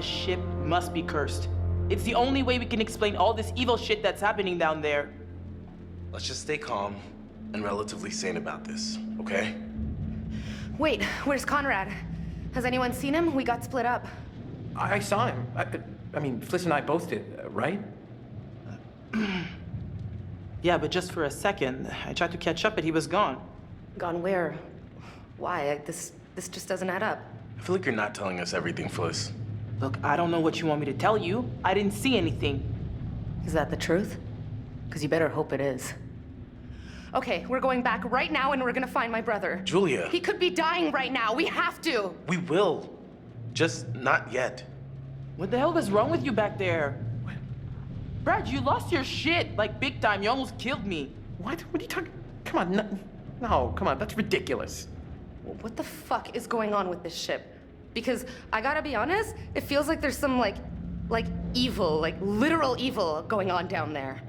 this ship must be cursed. It's the only way we can explain all this evil shit that's happening down there. Let's just stay calm and relatively sane about this, okay? Wait, where's Conrad? Has anyone seen him? We got split up. I saw him. I mean, Fliss and I both did, right? Yeah, but just for a second. I tried to catch up, but he was gone. Gone where? Why? This just doesn't add up. I feel like you're not telling us everything, Fliss. Look, I don't know what you want me to tell you. I didn't see anything. Is that the truth? Because you better hope it is. Okay, we're going back right now and we're gonna find my brother. Julia. He could be dying right now. We have to. We will. Just not yet. What the hell was wrong with you back there? Brad, you lost your shit, like big time. You almost killed me. What? What are you talking? Come on, no, come on, that's ridiculous. What the fuck is going on with this ship? Because I gotta be honest, it feels like there's some like evil, like literal evil going on down there.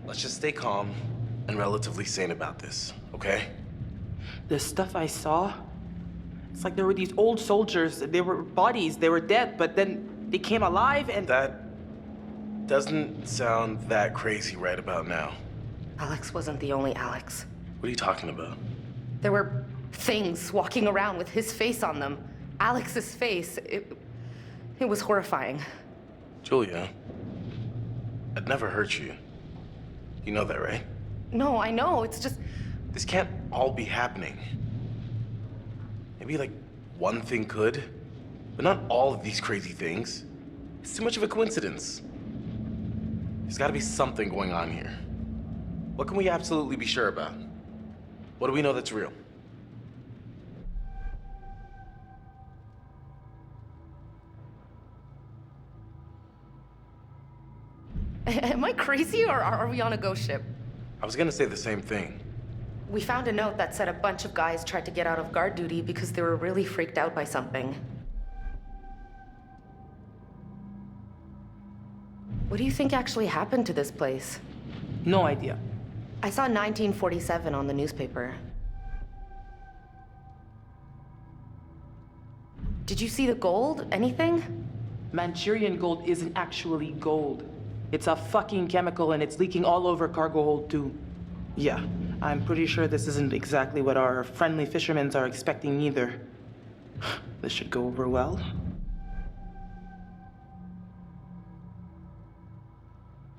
Let's just stay calm and relatively sane about this, okay? The stuff I saw, it's like there were these old soldiers. They were bodies, they were dead, but then they came alive and... That doesn't sound that crazy right about now. Alex wasn't the only Alex. What are you talking about? There were things walking around with his face on them. Alex's face. It was horrifying. Julia, I'd never hurt you. You know that, right? No, I know. It's just... This can't all be happening. Maybe like one thing could, but not all of these crazy things. It's too much of a coincidence. There's gotta be something going on here. What can we absolutely be sure about? What do we know that's real? Am I crazy or are we on a ghost ship? I was gonna say the same thing. We found a note that said a bunch of guys tried to get out of guard duty because they were really freaked out by something. What do you think actually happened to this place? No idea. I saw 1947 on the newspaper. Did you see the gold? Anything? Manchurian gold isn't actually gold. It's a fucking chemical and it's leaking all over cargo hold too. Yeah, I'm pretty sure this isn't exactly what our friendly fishermen are expecting either. This should go over well.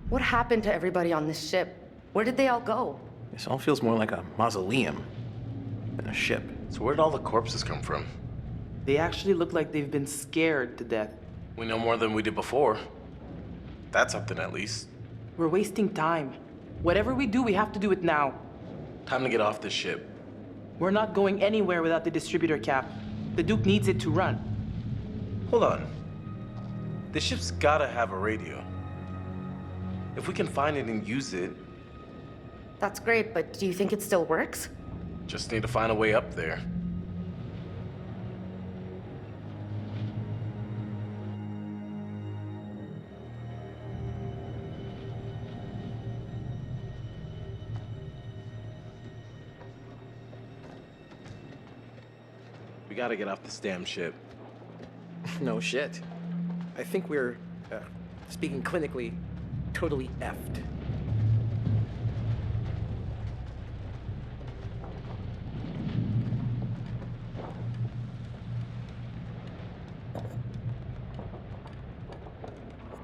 What happened to everybody on this ship? Where did they all go? This all feels more like a mausoleum than a ship. So where did all the corpses come from? They actually look like they've been scared to death. We know more than we did before. That's something at least. We're wasting time. Whatever we do, we have to do it now. Time to get off this ship. We're not going anywhere without the distributor cap. The Duke needs it to run. Hold on. This ship's gotta have a radio. If we can find it and use it, That's great, but do you think it still works? just need to find a way up there. We gotta get off this damn ship. No shit. I think we're, speaking clinically, totally effed.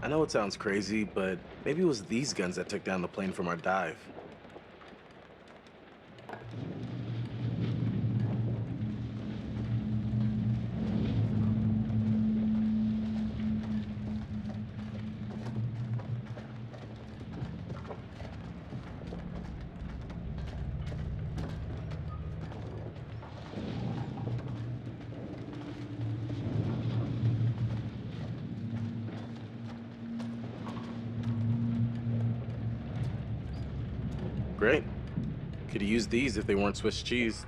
I know it sounds crazy, but maybe it was these guns that took down the plane from our dive. Great. Could have used these if they weren't Swiss cheesed.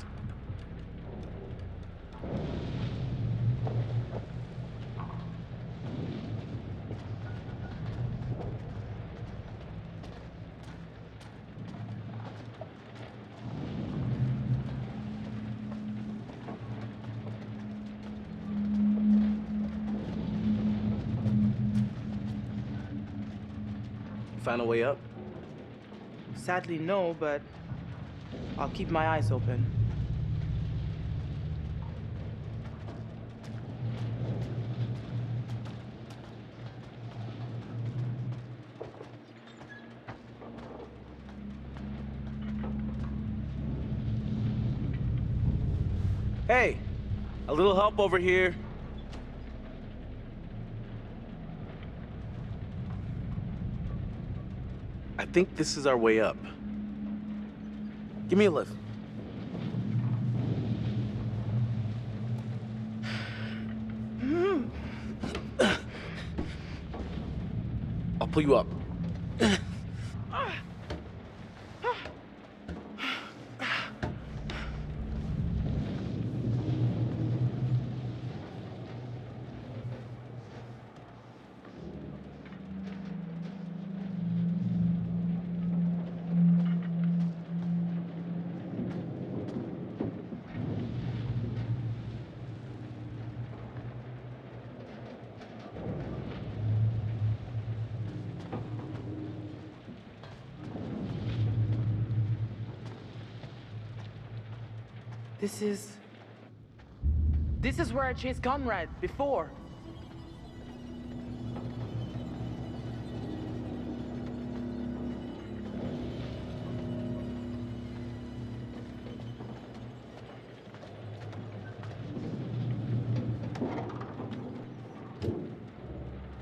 found a way up? Sadly, no, but I'll keep my eyes open. Hey, a little help over here. I think this is our way up. Give me a lift. I'll pull you up. This is where I chased Conrad before.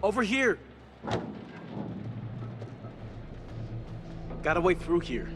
Over here. Got a way through here.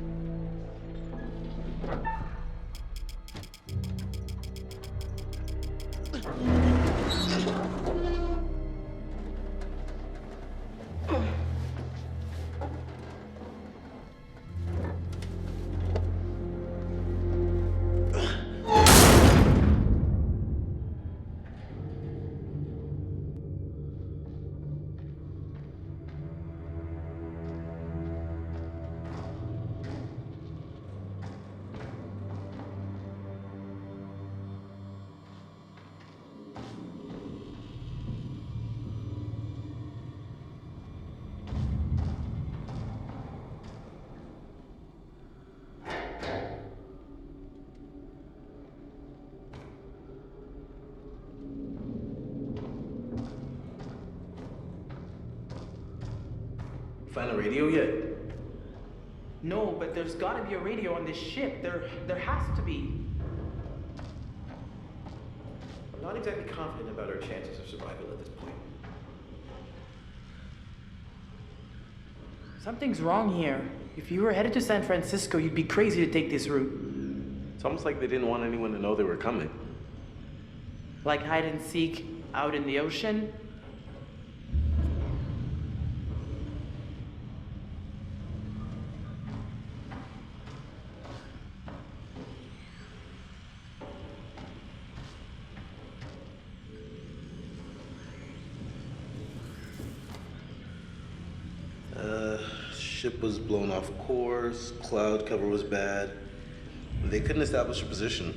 Find a radio yet? No, but there's gotta be a radio on this ship. There has to be. I'm not exactly confident about our chances of survival at this point. Something's wrong here. If you were headed to San Francisco, you'd be crazy to take this route. It's almost like they didn't want anyone to know they were coming. Like hide and seek out in the ocean? Ship was blown off course, cloud cover was bad. They couldn't establish a position.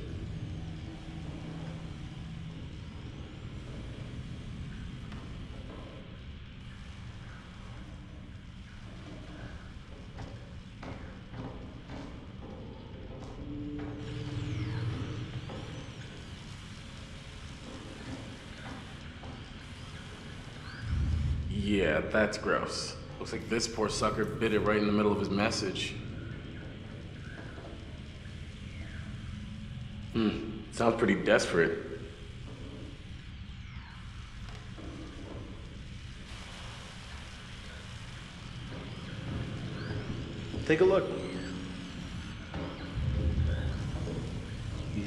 Yeah, that's gross. Looks like this poor sucker bit it right in the middle of his message. Sounds pretty desperate. Take a look.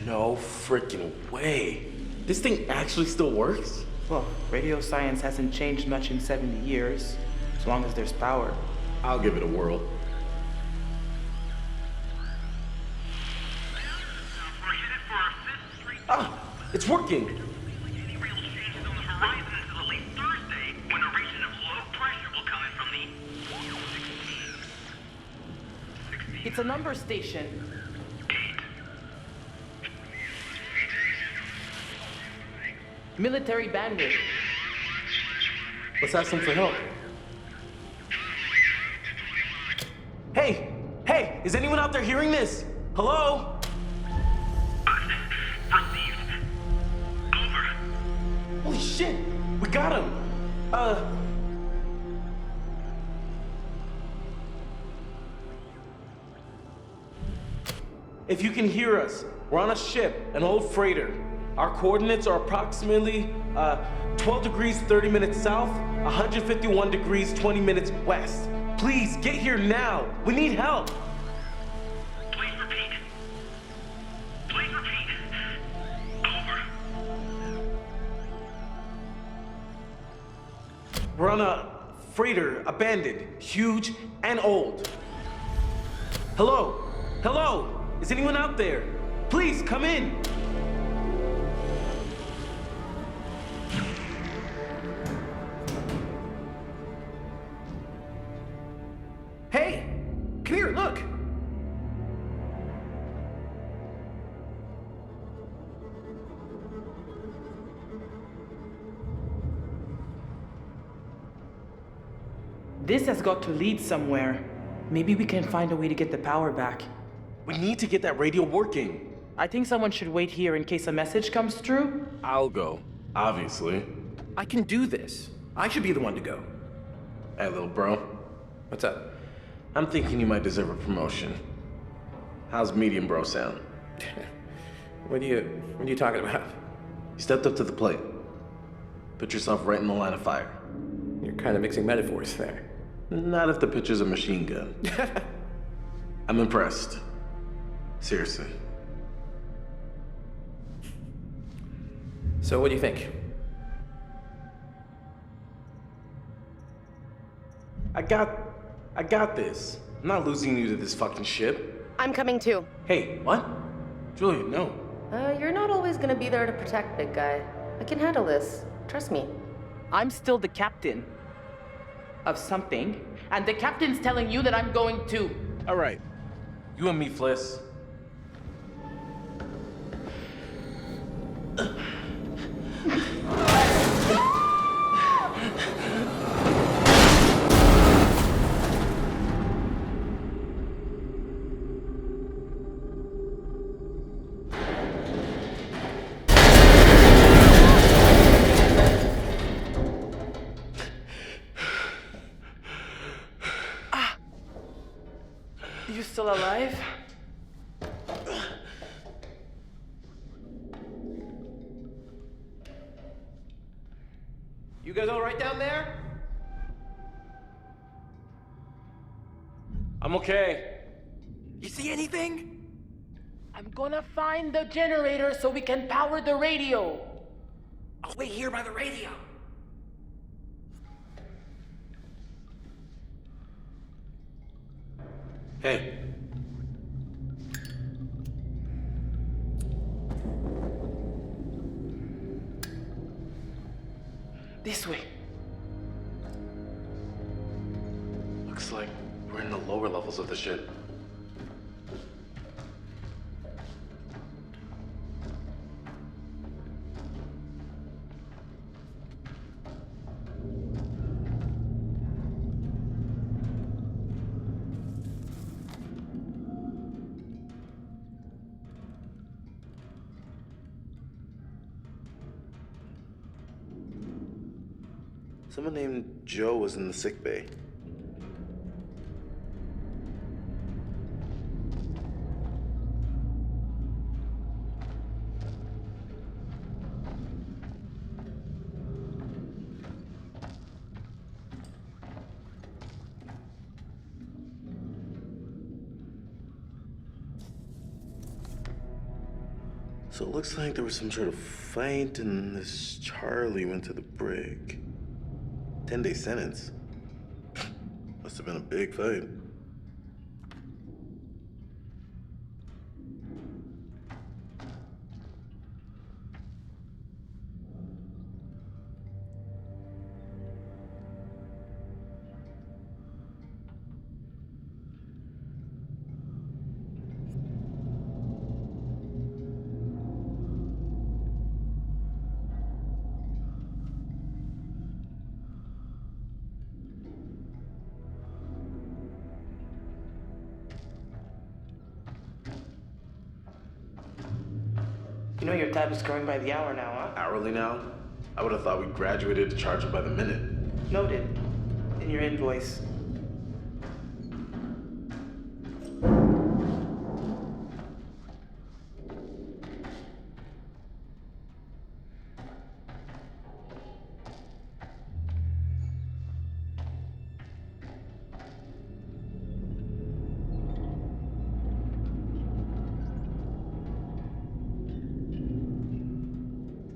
No freaking way. This thing actually still works? Well, radio science hasn't changed much in 70 years, as long as there's power. I'll give it a whirl. Ah, it's working. Any real changes on the horizon until late Thursday, when a region of low pressure will come in from the 16. It's a number station. Military bandit. Let's ask them for help. Is anyone out there hearing this? Hello? Received. Over. Holy shit! We got him! If you can hear us, we're on a ship, an old freighter. Our coordinates are approximately 12 degrees 30 minutes south, 151 degrees 20 minutes west. Please get here now. We need help. Please repeat. Please repeat. Over. We're on a freighter, abandoned, huge, and old. Hello? Hello? Is anyone out there? Please come in. Hey! Come here, look! This has got to lead somewhere. Maybe we can find a way to get the power back. We need to get that radio working. I think someone should wait here in case a message comes through. I'll go, obviously. I can do this. I should be the one to go. Hey, little bro. What's up? I'm thinking you might deserve a promotion. How's medium bro sound? What are you talking about? You stepped up to the plate. Put yourself right in the line of fire. You're kind of mixing metaphors there. Not if the picture's a machine gun. I'm impressed. Seriously. So what do you think? I got this. I'm not losing you to this fucking ship. I'm coming too. Hey, what? Julia, no. You're not always gonna be there to protect, big guy. I can handle this. Trust me. I'm still the captain of something, and the captain's telling you that I'm going too. All right. You and me, Fliss. You still alive? You guys all right down there? I'm okay. You see anything? I'm gonna find the generator so we can power the radio. I'll wait here by the radio. Hey. This way. Looks like we're in the lower levels of the ship. Someone named Joe was in the sick bay. So it looks like there was some sort of fight and this Charlie went to the brig. 10-day sentence. Must have been a big fight. You know your tab is growing by the hour now, huh? Hourly now? I would have thought we graduated to charge it by the minute. Noted. In your invoice.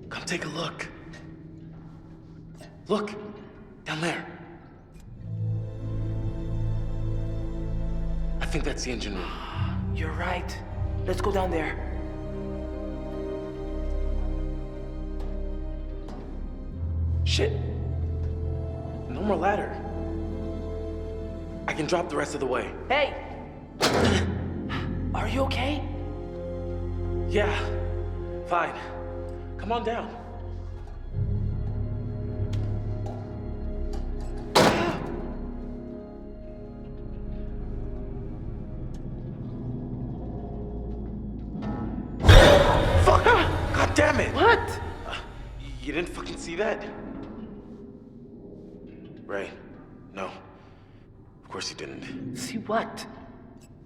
Come take a look. Look, down there. I think that's the engine room. You're right. Let's go down there. Shit. No more ladder. I can drop the rest of the way. Hey! Are you okay? Yeah, fine. Come on down. Fuck! God damn it! What? You didn't fucking see that? Right. No. Of course you didn't. See what?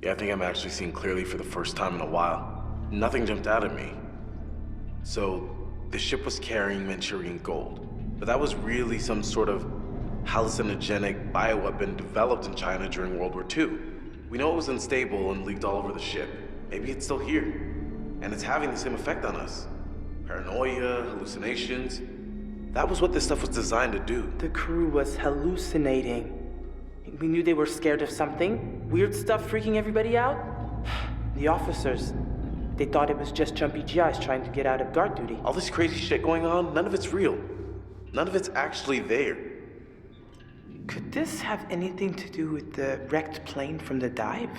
Yeah, I think I'm actually seeing clearly for the first time in a while. Nothing jumped out at me. So, the ship was carrying Manchurian gold, but that was really some sort of hallucinogenic bioweapon developed in China during World War II. We know it was unstable and leaked all over the ship. Maybe it's still here, and it's having the same effect on us. Paranoia, hallucinations. That was what this stuff was designed to do. The crew was hallucinating. We knew they were scared of something. Weird stuff freaking everybody out. The officers, they thought it was just jumpy GIs trying to get out of guard duty. All this crazy shit going on, none of it's real. None of it's actually there. Could this have anything to do with the wrecked plane from the dive?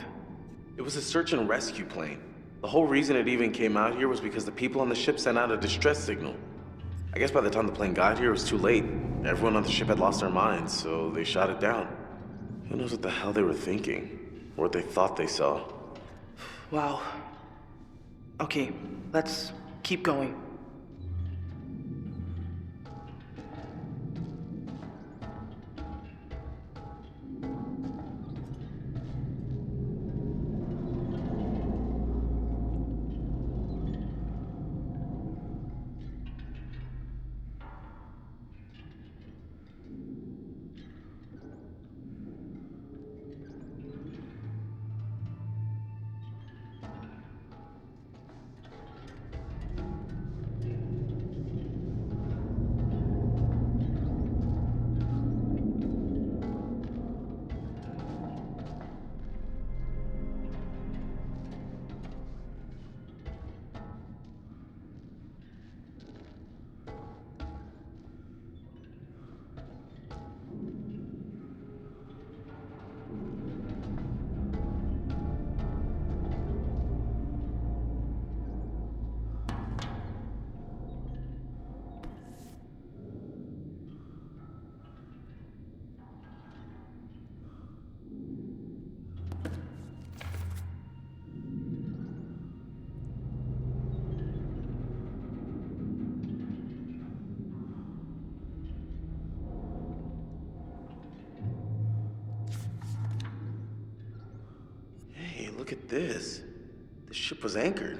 It was a search and rescue plane. The whole reason it even came out here was because the people on the ship sent out a distress signal. I guess by the time the plane got here, it was too late. Everyone on the ship had lost their minds, so they shot it down. Who knows what the hell they were thinking, or what they thought they saw. Wow. Okay, let's keep going. Hey, look at this. The ship was anchored.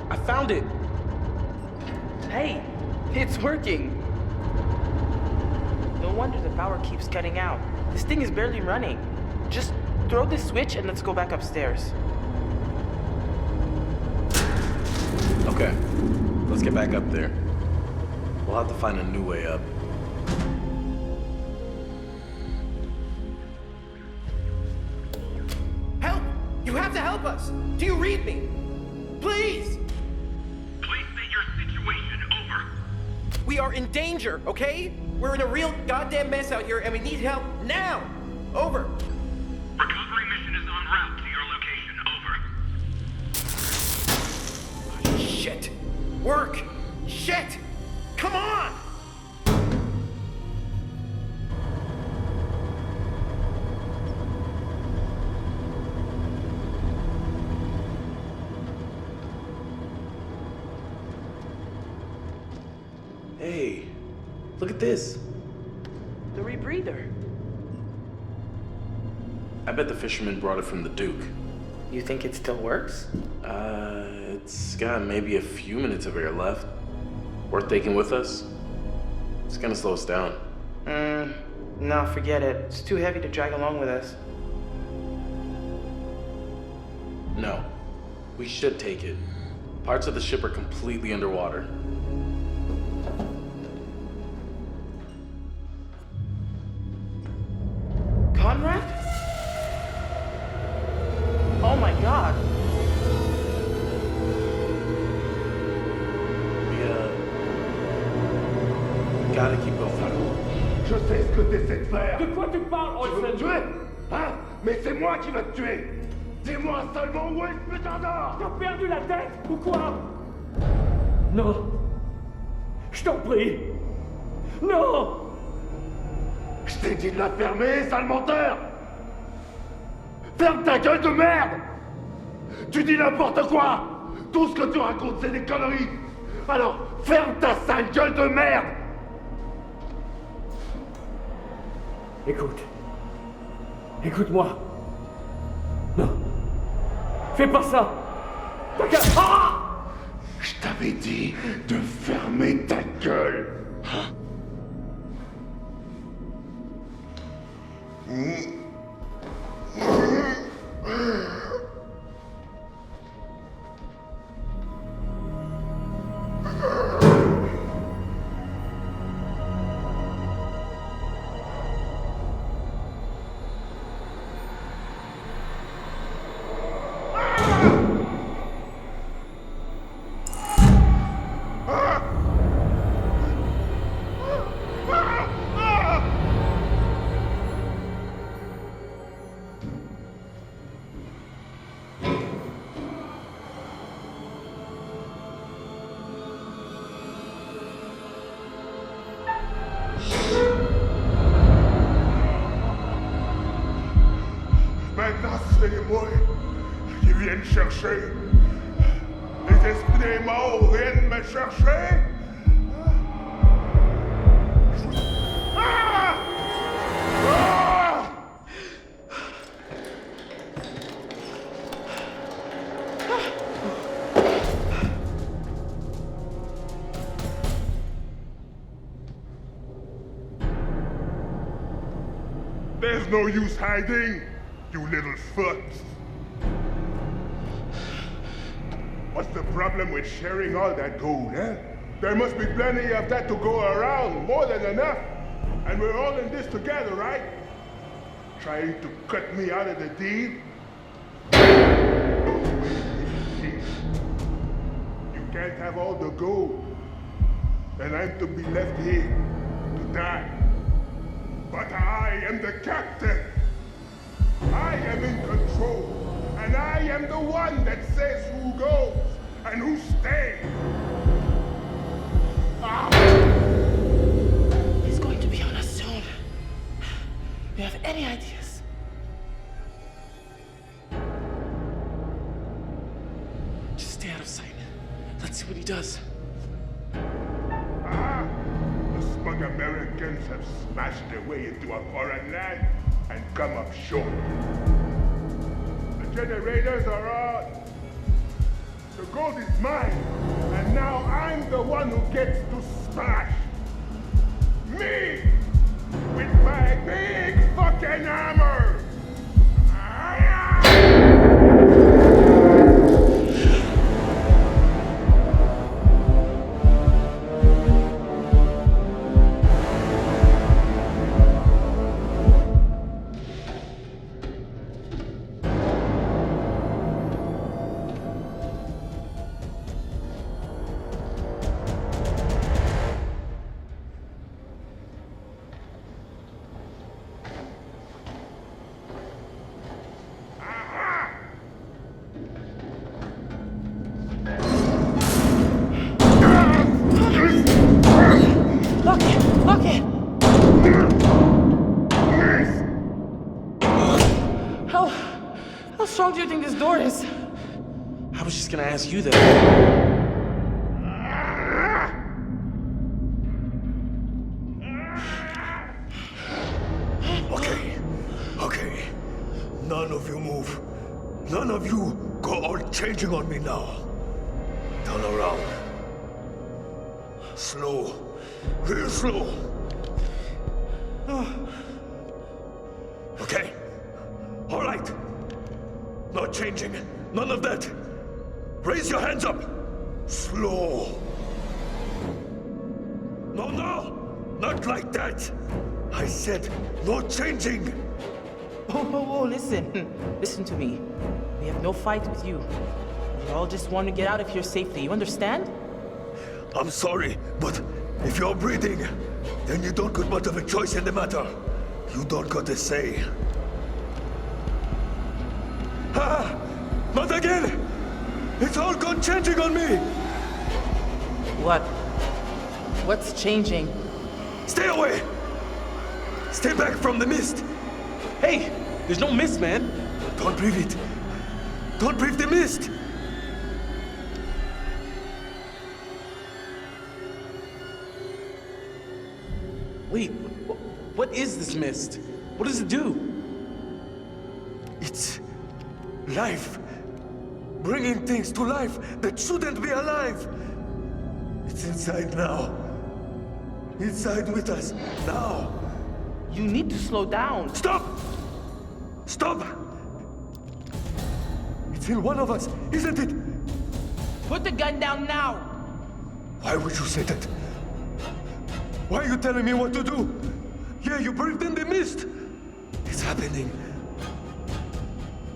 I found it! Hey, it's working. No wonder the power keeps cutting out. This thing is barely running. Just Throw this switch and let's go back upstairs. Okay, let's get back up there. We'll have to find a new way up. Help! You have to help us! Do you read me? Please! Please state your situation. Over. We are in danger, okay? We're in a real goddamn mess out here and we need help now! Over! Recovery mission is en route to your location. Over. Shit! Work! Shit! Come on! Hey, look at this. The rebreather. I bet the fisherman brought it from the Duke. You think it still works? It's got maybe a few minutes of air left. Worth taking with us? It's gonna slow us down. No, forget it. It's too heavy to drag along with us. No, we should take it. Parts of the ship are completely underwater. Conrad? Oh my god. We gotta keep going. Je sais ce que t'essaies de faire. De quoi tu parles, Tu veux me Olsen? tuer? Hein? Mais c'est moi qui vais te tuer. Dis-moi seulement où est ce putain d'or. T'as perdu la tête ou quoi? Non. Je t'en prie. Non. Je t'ai dit de la fermer, sale menteur. Ferme ta gueule de merde. Tu dis n'importe quoi. Tout ce que tu racontes, c'est des conneries. Alors, ferme ta sale gueule de merde. Écoute. Écoute-moi. Non. Fais pas ça. T'as qu'à... Ah! Je t'avais dit de fermer ta gueule. Hein? Maintenant, c'est moi qui viens chercher. Les esprits des morts viennent me chercher. Ah! Ah! There's no use hiding, you little fucks. What's the problem with sharing all that gold, eh? There must be plenty of that to go around, more than enough. And we're all in this together, right? Trying to cut me out of the deal? You can't have all the gold. And I'm to be left here to die. But I am the captain. I am in control. And I am the one that says who goes and who stays. Ah! He's going to be on us soon. You have any ideas? Just stay out of sight. Let's see what he does. Ah! The smug Americans have smashed their way into a foreign land and come up short. The generators are on. The gold is mine, and now I'm the one who gets to smash. Me! With my big fucking hammer! Ah! How strong do you think this door is? I was just gonna ask you that. Okay. None of you move. None of you go all changing on me now. Turn around. Slow. Real slow. Okay. All right. Not changing. None of that. Raise your hands up. Slow. No. Not like that. I said no changing. Oh, listen. Listen to me. We have no fight with you. We all just want to get out of here safely. You understand? I'm sorry, but if you're breathing, then you don't got much of a choice in the matter. You don't got a say. Not again! It's all gone changing on me! What? What's changing? Stay away! Stay back from the mist! Hey, there's no mist, man. Don't breathe it! Don't breathe the mist! Wait, what is this mist? What does it do? It's life. Bringing things to life that shouldn't be alive. It's inside now. Inside with us now. You need to slow down. Stop! Stop! It's in one of us, isn't it? Put the gun down now. Why would you say that? Why are you telling me what to do? Yeah, you breathed in the mist. It's happening.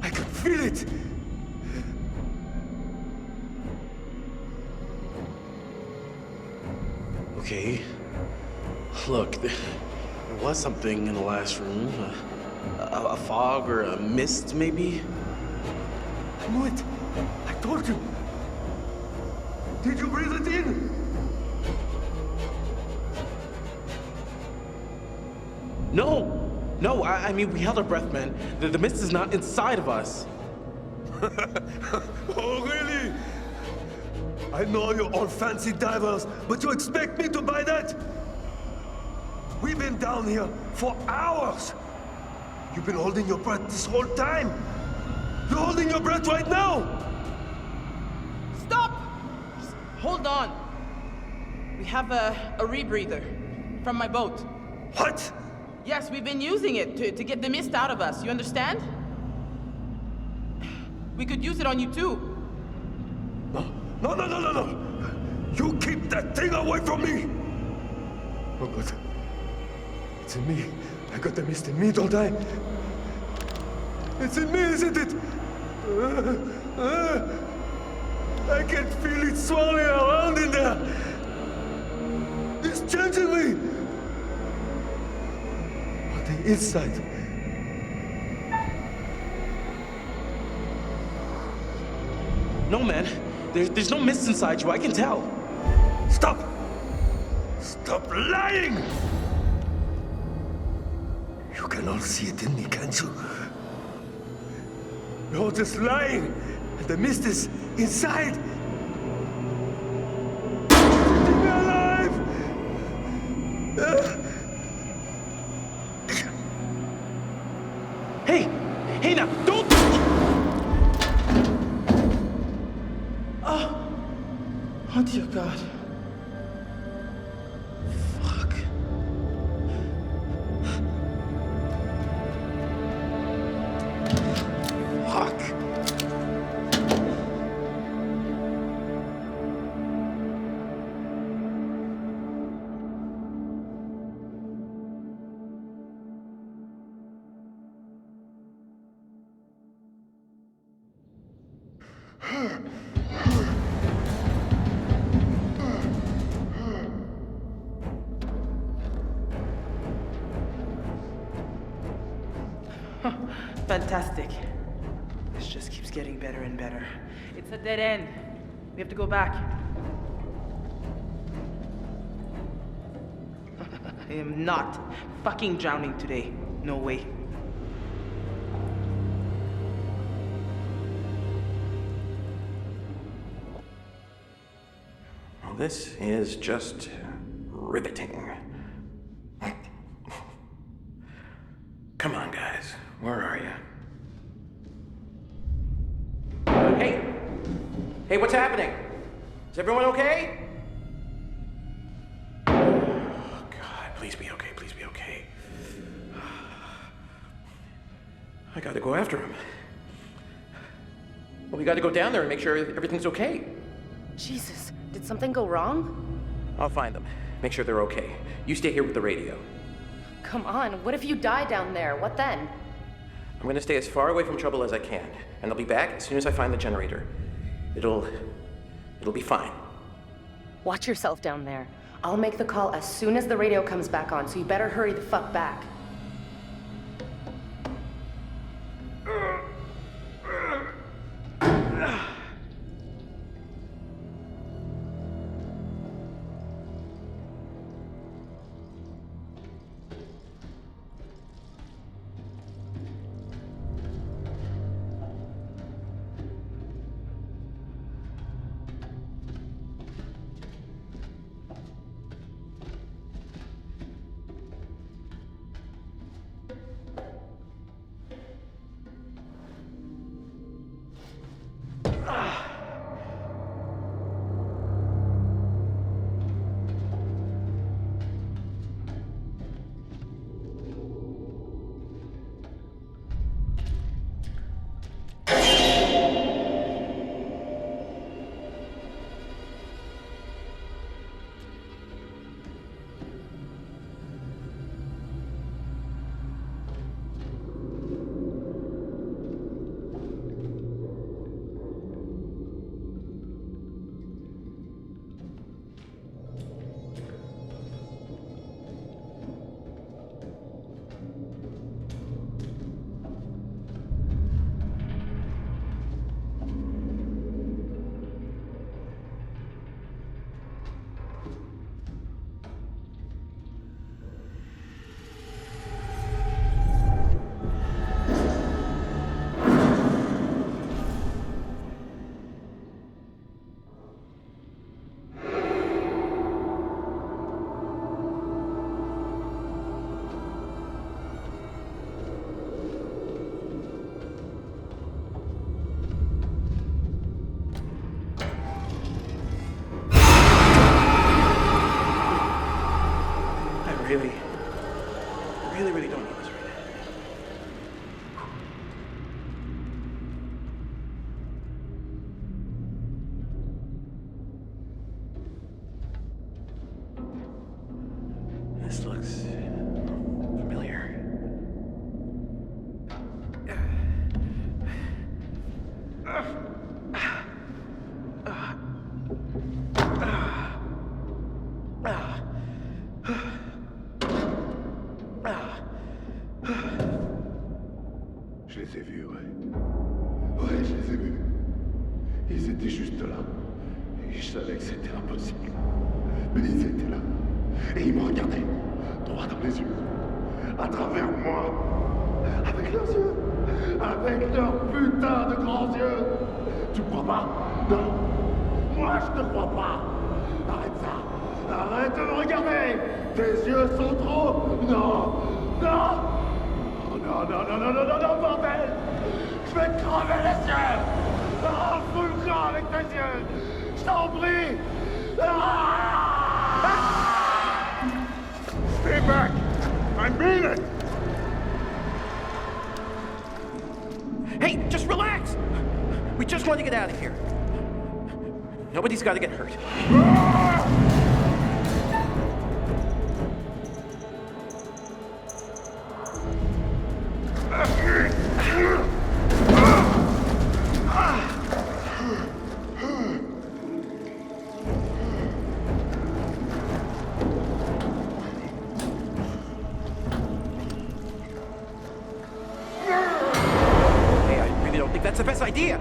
I can feel it. Okay. Look, there was something in the last room. A fog or a mist, maybe? I knew it. I told you. Did you breathe it in? No, I mean, we held our breath, man. The mist is not inside of us. Oh, really? I know you're all fancy divers, but you expect me to buy that? We've been down here for hours. You've been holding your breath this whole time. You're holding your breath right now. Stop! Just hold on. We have a rebreather from my boat. What? Yes, we've been using it to get the mist out of us. You understand? We could use it on you too. No. You keep that thing away from me. Oh, God. It's in me. I got the mist in me, don't I? It's in me, isn't it? I can feel it swirling around in there. It's changing me. On the inside. No, man. There's no mist inside you, I can tell. Stop! Stop lying! You can all see it in me, can't you? You're just lying, and the mist is inside. Keep me alive! Hey, now, don't! Oh dear God. Fuck. Fuck. Fantastic. This just keeps getting better and better. It's a dead end. We have to go back. I am not fucking drowning today. No way. This is just riveting. Come on, guys. Where are you? Hey! Hey, what's happening? Is everyone okay? Oh, God, please be okay, please be okay. I gotta go after him. Well, we gotta go down there and make sure everything's okay. Jesus, did something go wrong? I'll find them. Make sure they're okay. You stay here with the radio. Come on, what if you die down there? What then? I'm gonna stay as far away from trouble as I can, and I'll be back as soon as I find the generator. It'll be fine. Watch yourself down there. I'll make the call as soon as the radio comes back on, so you better hurry the fuck back. really don't need this right now. This looks familiar. Je les ai vus, ouais. Ouais, je les ai vus. Ils étaient juste là. Et je savais que c'était impossible. Mais ils étaient là. Et ils me regardaient. Droit dans les yeux. À travers moi. Avec leurs yeux. Avec leurs putains de grands yeux. Tu me crois pas? Non. Moi, je te crois pas. Arrête ça. Arrête de me regarder. Tes yeux sont trop... Non. Non. Non, bordel! Je vais te crever les yeux! Ah, fous le camp avec tes yeux! Je t'en prie! Ah! Stay back! I mean it! Hey, just relax! We just want to get out of here. Nobody's got to get hurt. Ah! Hey, I really don't think that's the best idea.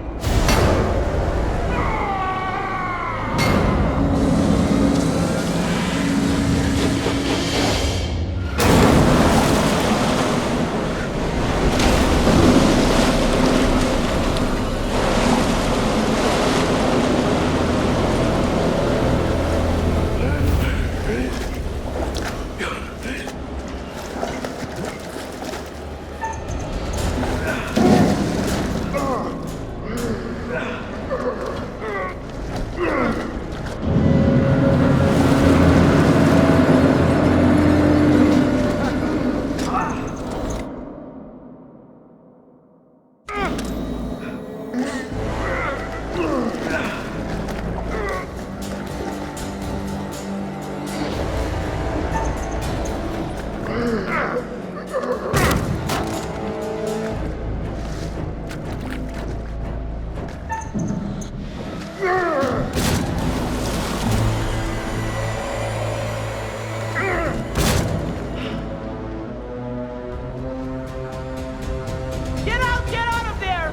Get out of there!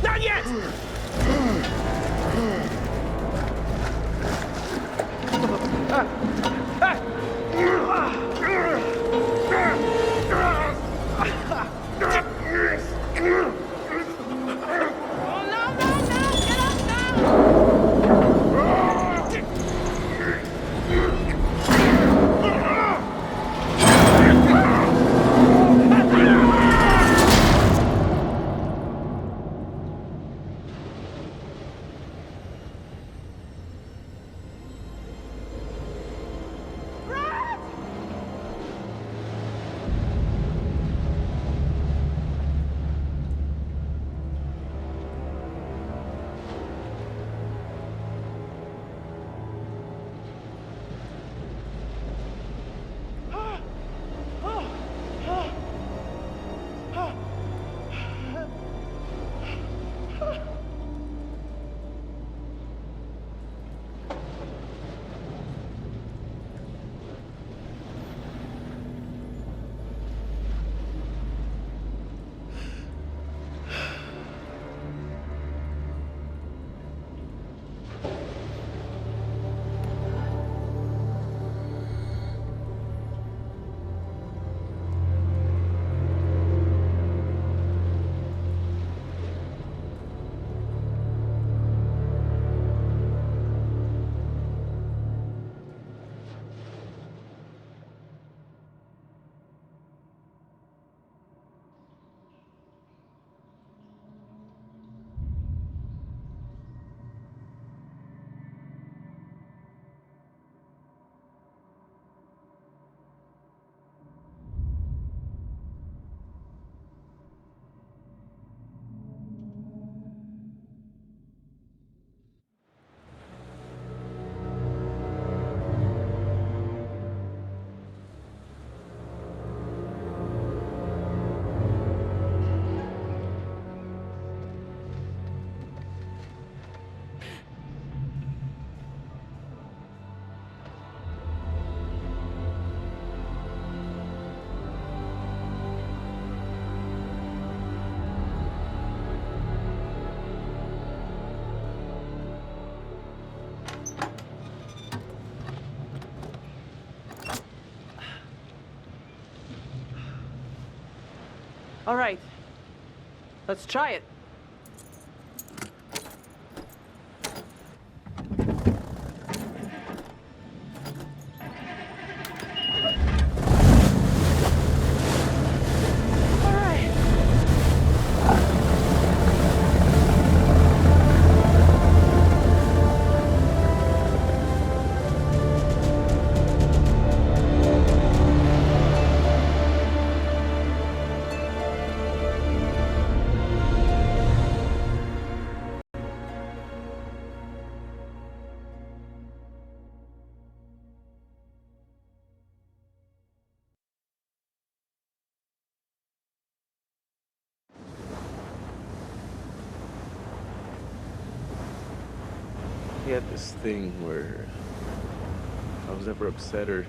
Not yet! All right, let's try it. All right. He had this thing where I was ever upset or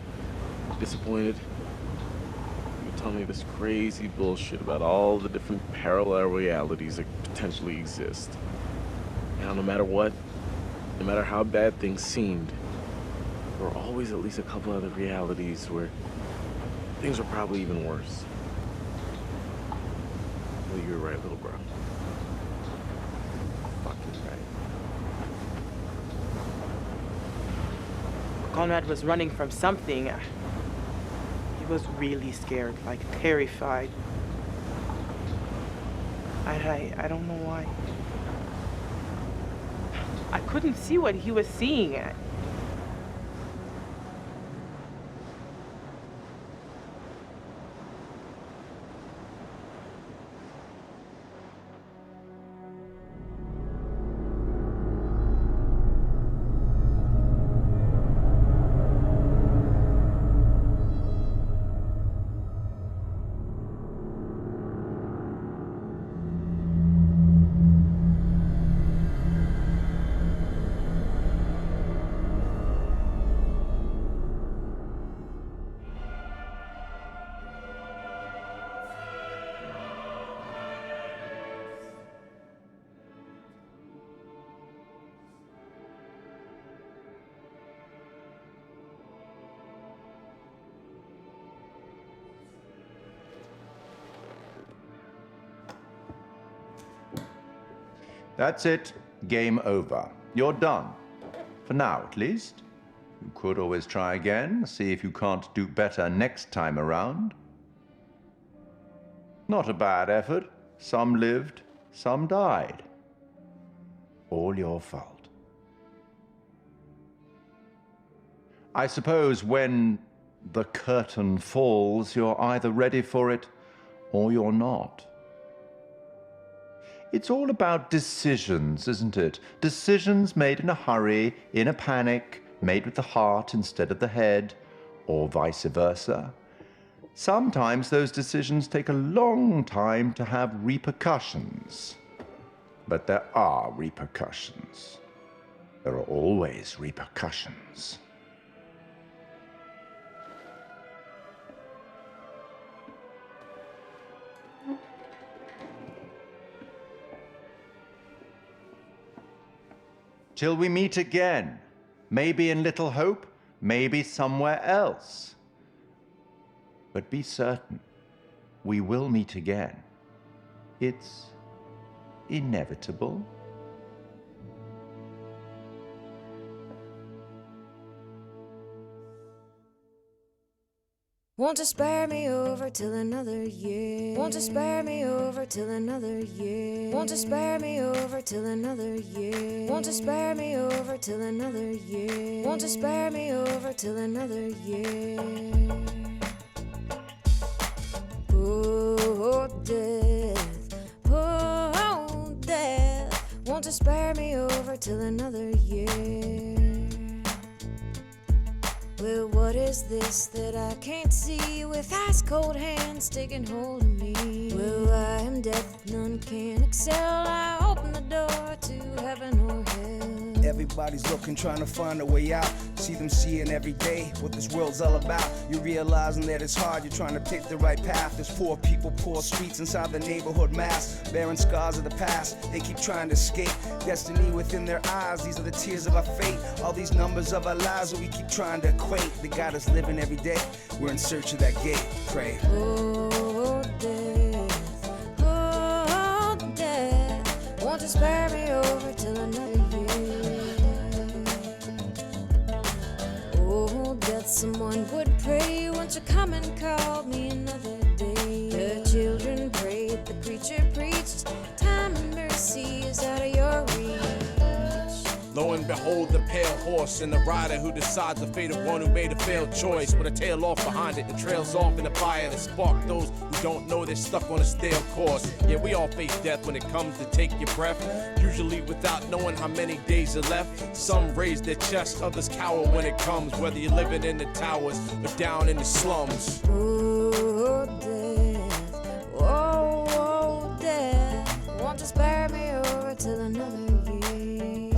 disappointed, he would tell me this crazy bullshit about all the different parallel realities that potentially exist. And no matter what, no matter how bad things seemed, there were always at least a couple other realities where things were probably even worse. Well, you were right, little bro. Fucking right. Conrad was running from something. He was really scared, like terrified. I don't know why. I couldn't see what he was seeing. That's it. Game over. You're done. For now, at least. You could always try again, see if you can't do better next time around. Not a bad effort. Some lived, some died. All your fault. I suppose when the curtain falls, you're either ready for it or you're not. It's all about decisions, isn't it? Decisions made in a hurry, in a panic, made with the heart instead of the head, or vice versa. Sometimes those decisions take a long time to have repercussions. But there are repercussions. There are always repercussions. Till we meet again, maybe in Little Hope, maybe somewhere else. But be certain, we will meet again. It's inevitable. Won't you spare me over till another year? Won't you spare me over till another year? Won't you spare me over till another year? Won't you spare me over till another year? Won't you spare me over till another year? Oh, death, oh, death. Won't you spare me over till another year? Well, what is this that I can't see with ice cold hands taking hold of me? Well, I am death, none can excel. I open the door to heaven or hell. Everybody's looking, trying to find a way out. See them seeing every day what this world's all about. You're realizing that it's hard, you're trying to pick the right path. There's poor people, poor streets inside the neighborhood mass, bearing scars of the past. They keep trying to escape destiny within their eyes. These are the tears of our fate, all these numbers of our lives that we keep trying to equate. They got us living every day, we're in search of that gate. Pray. Oh, death, oh, death. Won't you spare me over till another year? Oh, death, someone would pray. Won't you come and call me another day? The children prayed, the preacher preached. Time and mercy is out of your reach. Lo and behold, the pale horse and the rider who decides the fate of one who made a failed choice. With a tail off behind it, the trails off in the fire that spark those who don't know they're stuck on a stale course. Yeah, we all face death when it comes to take your breath, usually without knowing how many days are left. Some raise their chest, others cower when it comes, whether you're living in the towers or down in the slums. Oh, death, oh, oh, death. Won't you spare me over till another year?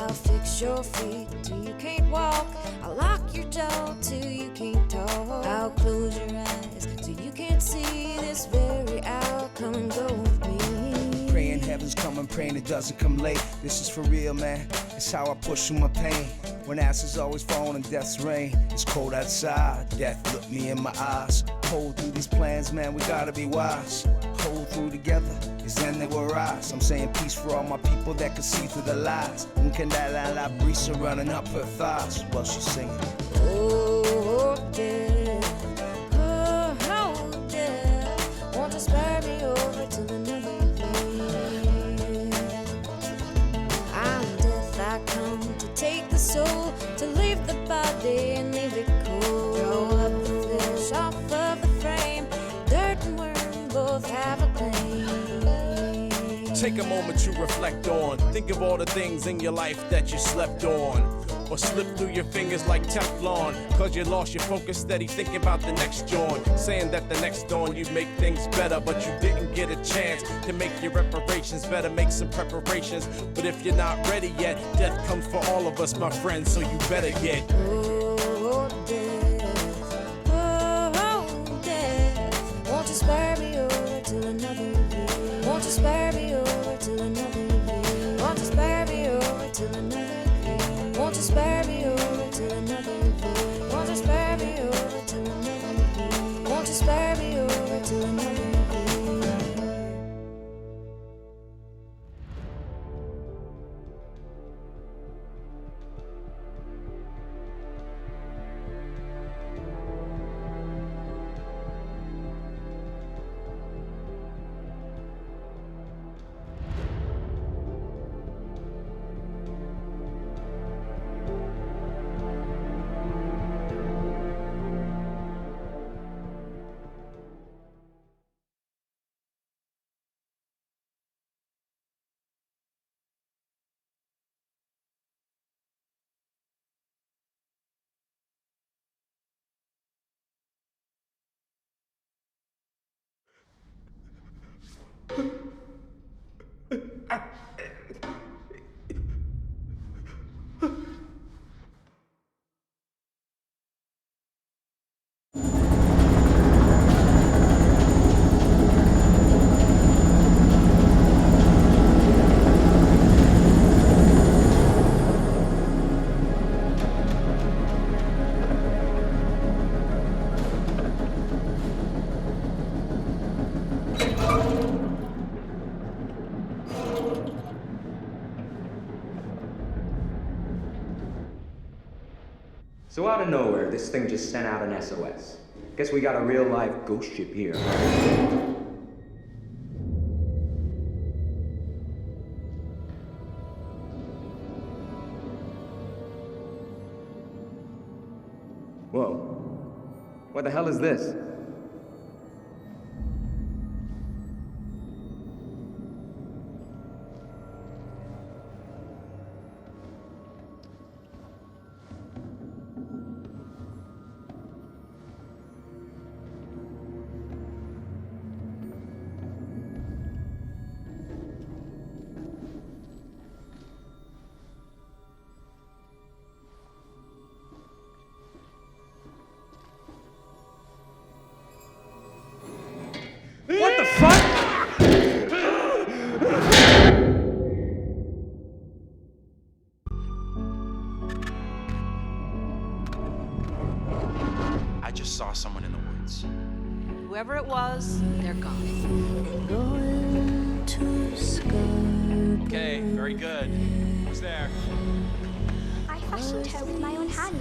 I'll fix your feet till you can't walk. I'll lock your jaw till you can't talk. I'll close your eyes till you can't see this very hour. Come and go with me. Praying heaven's coming, praying it doesn't come late. This is for real, man. It's how I push through my pain. When ashes always falling in death's rain. It's cold outside, death look me in my eyes. Hold through these plans, man, we gotta be wise. Hold through together, is then they will rise. I'm saying peace for all my people that can see through the lies. La brisa running up her thighs while she's singing. Oh, death, oh, death, won't you spare me over till another year? I'm death, I come to take the soul, to leave the body and leave it cold. Draw up the flesh off of the frame, dirt and worm both have a claim. Take a moment to reflect on. Think of all the things in your life that you slept on. Or slipped through your fingers like Teflon. Cause you lost your focus, steady thinking about the next dawn. Saying that the next dawn you'd make things better, but you didn't get a chance to make your reparations. Better make some preparations. But if you're not ready yet, death comes for all of us, my friends, so you better get. Oh, death, oh, death, won't you spare me over till another year? Won't you spare me over till another year? Won't you spare me over till another year? Won't you spare me over till another year? Won't you spare me over till another year? Won't you spare me over till another year? So out of nowhere, this thing just sent out an SOS. Guess we got a real live ghost ship here. Whoa. What the hell is this? What the fuck? I just saw someone in the woods. Whoever it was, they're gone. Okay, very good. Who's there? I fashioned her with my own hand.